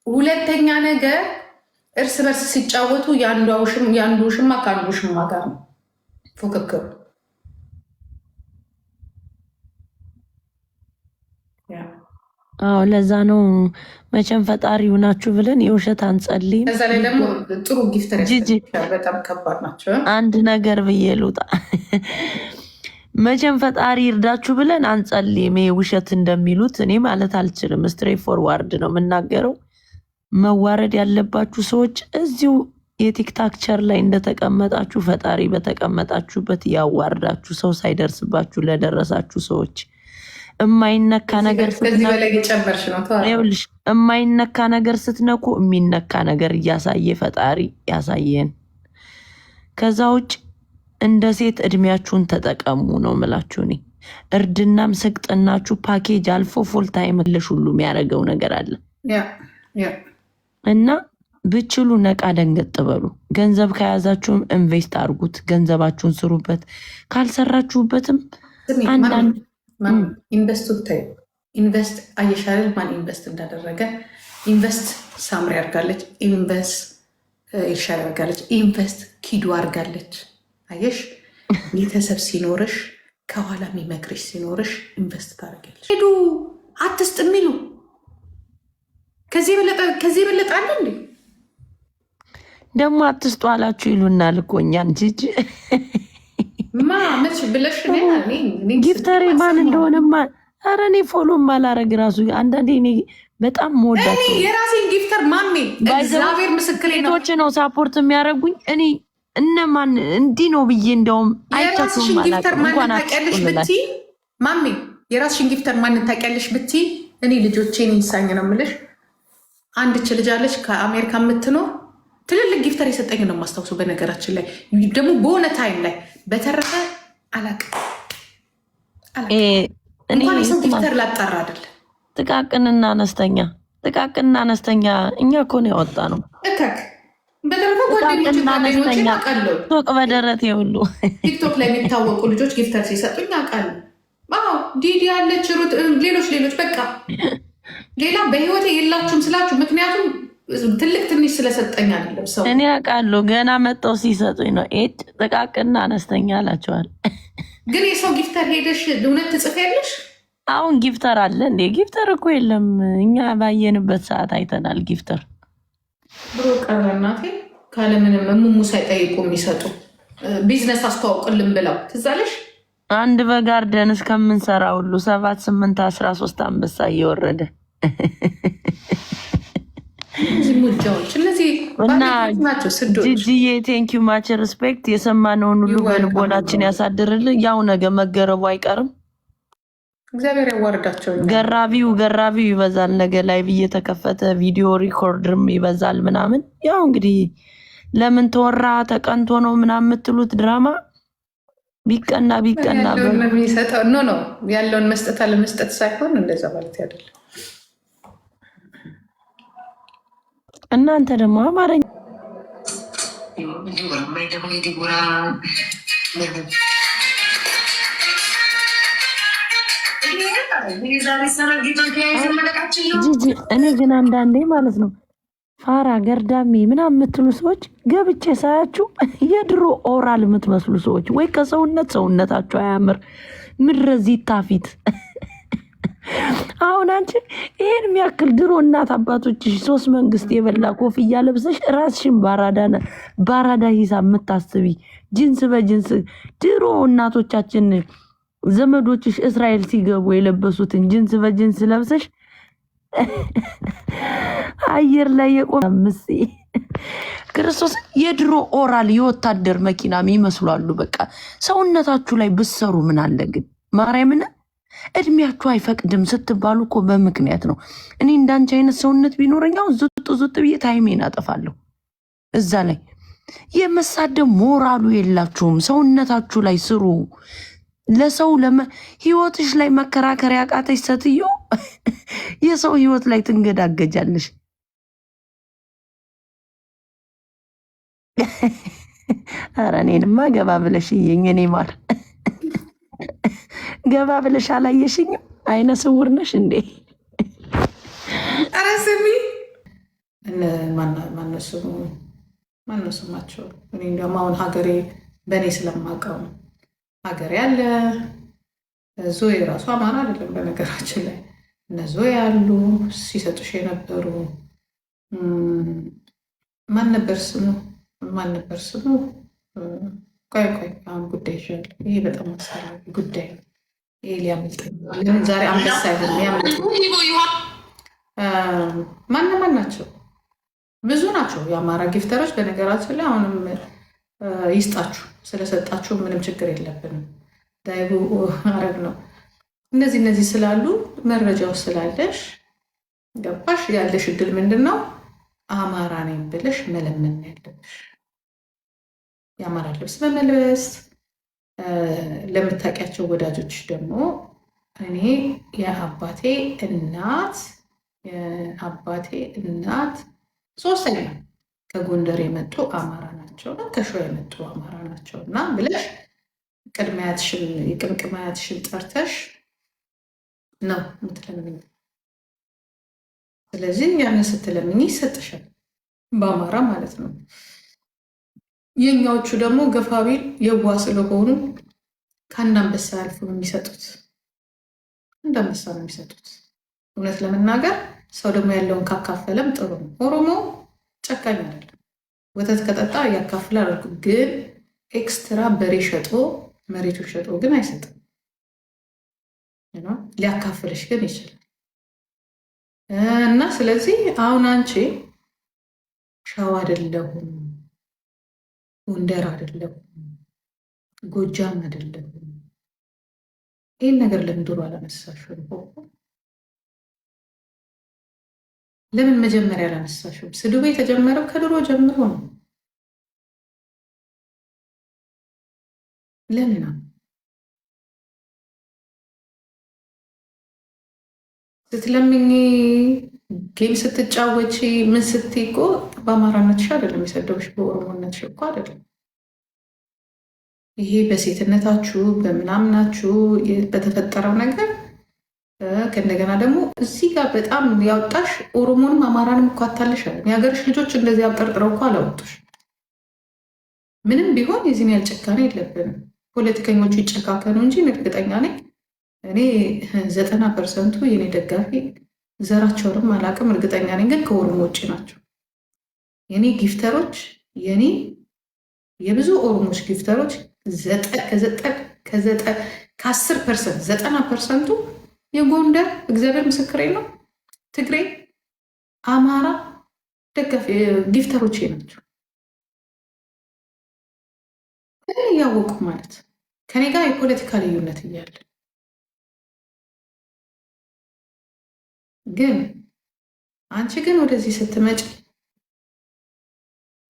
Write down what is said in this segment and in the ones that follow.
ሁለተኛ ነገር እርስ በርስ ሲጫወቱ የአንዱ ውሽማ ከአንዱ ውሽማ ጋር ነው ፉክክሩ። አዎ ለዛ ነው መቼም ፈጣሪ ይሁናችሁ ብለን የውሸት አንጸልይም። እዛ ላይ ደግሞ ጥሩ ጊፍተር በጣም ከባድ ናቸው። አንድ ነገር ብዬ ልውጣ፣ መቼም ፈጣሪ ይርዳችሁ ብለን አንጸልይም። ይሄ ውሸት እንደሚሉት እኔ ማለት አልችልም። ስትሬት ፎርዋርድ ነው የምናገረው። መዋረድ ያለባችሁ ሰዎች እዚሁ የቲክታክ ቸር ላይ እንደተቀመጣችሁ ፈጣሪ በተቀመጣችሁበት ያዋርዳችሁ። ሰው ሳይደርስባችሁ ለደረሳችሁ ሰዎች የማይነካ ነገር የማይነካ ነገር ስትነኩ የሚነካ ነገር እያሳየ ፈጣሪ ያሳየን። ከዛ ውጭ እንደ ሴት እድሜያችሁን ተጠቀሙ ነው ምላችሁ። እኔ እርድናም ስቅጥናችሁ ፓኬጅ አልፎ ፉል ታይም ልሽ ሁሉ የሚያደርገው ነገር አለ እና ብችሉ ነቃ ደንገጥ በሉ። ገንዘብ ከያዛችሁም ኢንቨስት አድርጉት፣ ገንዘባችሁን ስሩበት። ካልሰራችሁበትም አንዳንድ ኢንቨስቱ ኢንቨስት አየሻለል ማን ኢንቨስት እንዳደረገ ኢንቨስት ሳምሪ አድርጋለች፣ ኢንቨስት ይሻል አድርጋለች፣ ኢንቨስት ኪዱ አድርጋለች። አየሽ ቤተሰብ ሲኖርሽ ከኋላ የሚመክርሽ ሲኖርሽ ኢንቨስት ታደርጊያለሽ። ሄዱ አትስጥ የሚሉ ከዚህ የበለጠ አለ እንዴ? ደግሞ አትስጡ አላችሁ ይሉናል እኮ እኛን ጂጂ መች ብለሽ ጊፍተሬ ማን እንደሆነማ ኧረ እኔ ፎሎም አላረግ ራሱ አንዳንዴ እኔ በጣም መወዳቸው የራሴን ጊፍተር ማሜ እግዚአብሔር ምስክሬ ነው ነው ሳፖርት የሚያደርጉኝ እኔ እነማን እንዲህ ነው ብዬ እንደውም አይቻችሁም ማሜ የራስሽን ጊፍተር ማንን ታውቂያለሽ ብትይ እኔ ልጆቼን ይሳኝ ነው የምልሽ። አንድች ልጅ አለች ከአሜሪካ የምትኖር ትልልቅ ጊፍተር የሰጠኝ ነው የማስታውሱ። በነገራችን ላይ ደግሞ በሆነ ታይም ላይ በተረፈ አላቅም እንኳን የሰው ጊፍተር ላጣራ አይደል። ጥቃቅንና አነስተኛ እኛ እኮ ነው ያወጣ ነው። በተረፈ ጓደኞች አውቃለሁ። ሱቅ በደረቴ ሁሉ ቲክቶክ ላይ የሚታወቁ ልጆች ጊፍተር ሲሰጡኝ አውቃለሁ። ዲዲ ያለች ሩት፣ ሌሎች በቃ ሌላ በህይወቴ የላችሁም ስላችሁ ምክንያቱም ትልቅ ትንሽ ስለሰጠኝ አይደለም። ሰው እኔ አውቃለሁ ገና መጠው ሲሰጡኝ ነው ጥቃቅንና አነስተኛ አላቸዋል። ግን የሰው ጊፍተር ሄደሽ እውነት ትጽፊያለሽ? አሁን ጊፍተር አለ እንዴ? ጊፍተር እኮ የለም። እኛ ባየንበት ሰዓት አይተናል። ጊፍተር ብሮ ቀረ እናቴ ካለምንም እሙሙ ሳይጠይቁ የሚሰጡ ቢዝነስ አስተዋውቅልን ብለው ትዝ አለሽ? አንድ በጋርደን እስከምንሰራ ሁሉ 7 8 13 አንበሳ እየወረደ እና ጂጂዬ ቴንኪዩ ማች ሪስፔክት። የሰማነውን ሁሉ በልቦናችን ያሳድርልን። ያው ነገ መገረቡ አይቀርም። እግዚአብሔር ያዋርዳቸው። ገራቢው ይበዛል። ነገ ላይቭ እየተከፈተ ቪዲዮ ሪኮርድርም ይበዛል ምናምን። ያው እንግዲህ ለምን ተወራ ተቀንቶ ነው ምናምን የምትሉት ድራማ ቢቀና የሚሰጠው ኖ ያለውን መስጠት አለመስጠት ሳይሆን እንደዛ ማለት አይደለም። እናንተ ደግሞ አማርኛ እኔ ግን አንዳንዴ ማለት ነው ፋራ ገርዳሜ ምናምን የምትሉ ሰዎች ገብቼ ሳያችሁ የድሮ ኦራል የምትመስሉ ሰዎች ወይ ሰውነታቸው አያምር ምድረዚህ ታፊት አሁን አንቺ ይሄን የሚያክል ድሮ እናት አባቶችሽ 3 መንግስት የበላ ኮፍያ ለብሰሽ ራስሽን ባራዳ ሂሳብ የምታስቢ ጅንስ በጅንስ ድሮ እናቶቻችን ዘመዶችሽ እስራኤል ሲገቡ የለበሱትን ጅንስ በጅንስ ለብሰሽ አየር ላይ የቆመ ክርስቶስ የድሮ ኦራል የወታደር መኪና ይመስላሉ። በቃ ሰውነታችሁ ላይ ብሰሩ ምን አለ ግን ማርያምን እድሜያችሁ አይፈቅድም ስትባሉ እኮ በምክንያት ነው። እኔ እንዳንቺ አይነት ሰውነት ቢኖረኛው ዙጥ ብዬ ታይሜን አጠፋለሁ። እዛ ላይ የመሳደብ ሞራሉ የላችሁም። ሰውነታችሁ ላይ ስሩ። ለሰው ህይወትሽ ላይ መከራከር ያቃተሽ ሴትዮ የሰው ህይወት ላይ ትንገዳገጃለሽ። ኧረ እኔንማ ገባ ብለሽ እየኝ እኔ ማር ገባ ብለሽ አላየሽኝም? አይነ ስውር ነሽ እንዴ? ኧረ ስሚ ማነሱማቸው እኔ እንዲያውም አሁን ሀገሬ በእኔ ስለማውቀው ነው። ሀገሬ አለ ዞዬ ራሱ አማራ አይደለም በነገራችን ላይ እነ ዞዬ ያሉ ሲሰጡሽ የነበሩ ማን ነበር ስሙ? ቆይ አሁን ጉዳይ ይሻል። ይሄ በጣም አስፈላጊ ጉዳይ ነው። ይሄ ሊያመልጠኝ ለምን ዛሬ አንበሳ አይሆንም? ያመልጥ ማን ናቸው? ብዙ ናቸው የአማራ ጊፍተሮች። በነገራችን ላይ አሁንም ይስጣችሁ፣ ስለሰጣችሁ ምንም ችግር የለብንም። ዳይቡ አረብ ነው። እነዚህ ስላሉ መረጃው ስላለሽ ገባሽ። ያለሽ እድል ምንድን ነው? አማራ ነኝ ብለሽ መለመን ያለብሽ። የአማራ ልብስ በመልበስ ለምታውቂያቸው ወዳጆች ደግሞ እኔ የአባቴ እናት ሶስተኛ ከጎንደር የመጡ አማራ ናቸው፣ ከሸዋ የመጡ አማራ ናቸው እና ብለሽ የቅምቅማያትሽን ጠርተሽ ነው ምትለምኝ። ስለዚህ ያንን ስትለምኝ ይሰጥሻል፣ በአማራ ማለት ነው። የኛዎቹ ደግሞ ገፋቢል የዋ ስለሆኑ ከአንድ አንበሳ ያልፉ ነው የሚሰጡት። አንድ አንበሳ ነው የሚሰጡት። እውነት ለመናገር ሰው ደግሞ ያለውን ካካፈለም ጥሩ ነው። ኦሮሞ ጨካኝ አይደለም። ወተት ከጠጣ ያካፍላል አልኩ፣ ግን ኤክስትራ በሬ ሸጦ መሬቱ ሸጦ ግን አይሰጥም። ሊያካፍልሽ ግን ይችላል። እና ስለዚህ አሁን አንቺ ሸዋ አይደለሁም፣ ጎንደር አይደለሁም፣ ጎጃም አይደለሁም፣ ይህን ነገር ለምን ድሮ አላነሳሽም? ለምን መጀመሪያ አላነሳሽም? ስድቡ የተጀመረው ከድሮ ጀምሮ ነው። ለምን ስትለምኝ ጌም ስትጫወቺ ምን ስትይ እኮ በአማራነትሽ አይደለም የሰደቡሽ፣ በኦሮሞነትሽ እኮ አይደለም። ይሄ በሴትነታችሁ በምናምናችሁ በተፈጠረው ነገር ከእንደገና ደግሞ እዚህ ጋር በጣም ያወጣሽ ኦሮሞንም አማራንም እኮ አታልሻል። የሀገርሽ ልጆች እንደዚህ አብጠርጥረው እኮ አላወጡሽ። ምንም ቢሆን የዚህን ያህል ጭካኔ የለብንም። ፖለቲከኞቹ ይጨካከኑ እንጂ እርግጠኛ ነኝ እኔ 90% የኔ ደጋፊ ዘራቸውንም አላውቅም፣ እርግጠኛ ነኝ ግን ከኦሮሞ ውጭ ናቸው። የኔ ጊፍተሮች የብዙ ኦሮሞች ጊፍተሮች ከ10% 90%ቱ የጎንደር እግዚአብሔር ምስክሬ ነው፣ ትግሬ፣ አማራ ደጋፊ ጊፍተሮቼ ናቸው። እያወቁ ማለት ከኔ ጋር የፖለቲካ ልዩነት እያለ ግን አንቺ ግን ወደዚህ ስትመጪ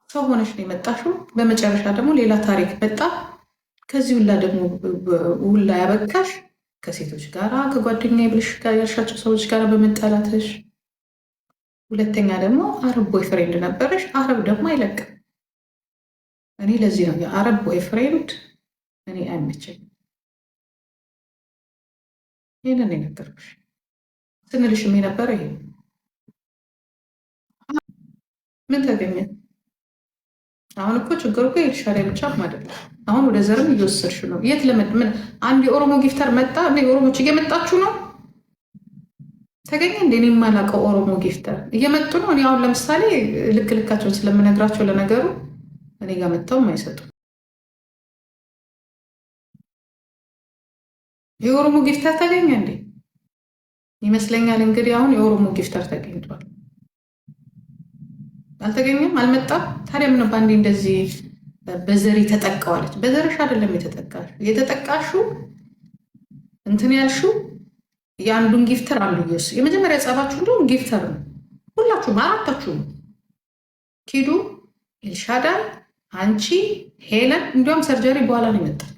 ሰው ሆነሽ ነው የመጣሽው። በመጨረሻ ደግሞ ሌላ ታሪክ መጣ። ከዚህ ሁላ ደግሞ ሁላ ያበቃሽ ከሴቶች ጋራ ከጓደኛ ብልሽ ጋር ያልሻቸው ሰዎች ጋር በመጣላትሽ። ሁለተኛ ደግሞ አረብ ቦይፍሬንድ ነበረሽ። አረብ ደግሞ አይለቅም። እኔ ለዚህ ነው የአረብ ቦይፍሬንድ እኔ አይመቸኝም። ይህንን የነገርኩሽ ስንልሽም የነበረ ይሄ ምን ተገኘ? አሁን እኮ ችግር እኮ የሻሪያ ብቻ አይደለም። አሁን ወደ ዘርም እየወሰድሽ ነው። የት ምን አንድ የኦሮሞ ጊፍተር መጣ። ኦሮሞች እየመጣችሁ ነው ተገኘ እንደ እኔ የማላውቀው ኦሮሞ ጊፍተር እየመጡ ነው። እኔ አሁን ለምሳሌ ልካቸውን ስለምነግራቸው ለነገሩ እኔ ጋር መጥተውም አይሰጡም። የኦሮሞ ጊፍተር ተገኘ እንዴ? ይመስለኛል እንግዲህ አሁን የኦሮሞ ጊፍተር ተገኝቷል። አልተገኘም፣ አልመጣም። ታዲያ ምን ባንዴ እንደዚህ በዘር ተጠቃዋለች? በዘርሽ አይደለም የተጠቃሽው እንትን ያልሽው የአንዱን ጊፍተር አንዱ ይወስ የመጀመሪያ ጸባችሁ እንደውም ጊፍተር ነው። ሁላችሁም አራታችሁም ኪዱ፣ ኤልሻዳይ፣ አንቺ፣ ሄለን እንዲሁም ሰርጀሪ በኋላ ነው የመጣችሁ።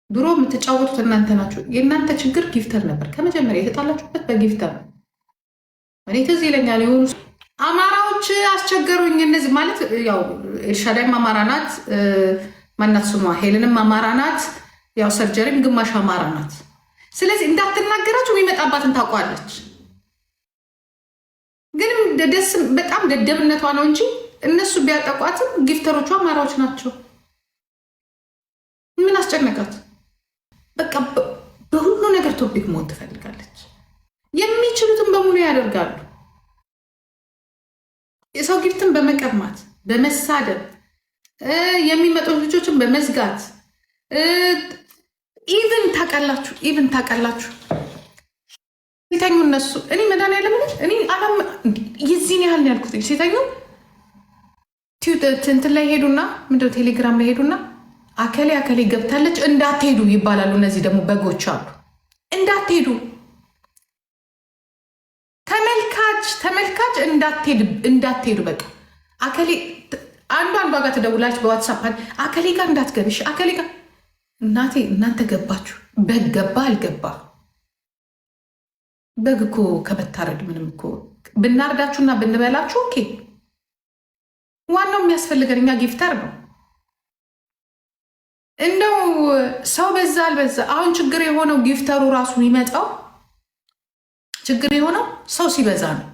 ድሮ የምትጫወቱት እናንተ ናችሁ። የእናንተ ችግር ጊፍተር ነበር። ከመጀመሪያ የተጣላችሁበት በጊፍተር ነው። እኔ ትዝ ይለኛል የሆኑ አማራዎች አስቸገሩኝ። እነዚህ ማለት ያው ኤልሻዳይም አማራ ናት፣ ማናት ስሟ ሄለንም አማራ ናት፣ ያው ሰርጀሪም ግማሽ አማራ ናት። ስለዚህ እንዳትናገራችሁ የሚመጣባትን ታውቋለች። ግን ደስ በጣም ደደብነቷ ነው እንጂ እነሱ ቢያጠቋትም ጊፍተሮቿ አማራዎች ናቸው። ምን አስጨነቃት? በቃ በሁሉ ነገር ቶፒክ መሆን ትፈልጋለች። የሚችሉትን በሙሉ ያደርጋሉ። የሰው ጊፍትን በመቀማት በመሳደብ የሚመጡት ልጆችን በመዝጋት ኢቭን ታውቃላችሁ ሲተኙ እነሱ እኔ መድኃኒዓለም እኔ አላም የዚህን ያህል ያልኩት ሲተኙ እንትን ላይ ሄዱና ምንድነው ቴሌግራም ላይ ሄዱና አከሌ ገብታለች እንዳትሄዱ ይባላሉ። እነዚህ ደግሞ በጎች አሉ። እንዳትሄዱ ተመልካች እንዳትሄዱ በቃ አከሌ አንዷ ጋር ትደውላለች በዋትሳፕ አከሌ ጋር እንዳትገብሽ አከሌ ጋር እናቴ እናንተ ገባችሁ። በግ ገባ አልገባ በግ እኮ ከመታረድ ምንም እኮ ብናርዳችሁና ብንበላችሁ ኦኬ። ዋናው የሚያስፈልገን እኛ ጊፍተር ነው። እንደው ሰው በዛ አልበዛ አሁን ችግር የሆነው ጊፍተሩ ራሱ የሚመጣው ችግር የሆነው ሰው ሲበዛ ነው።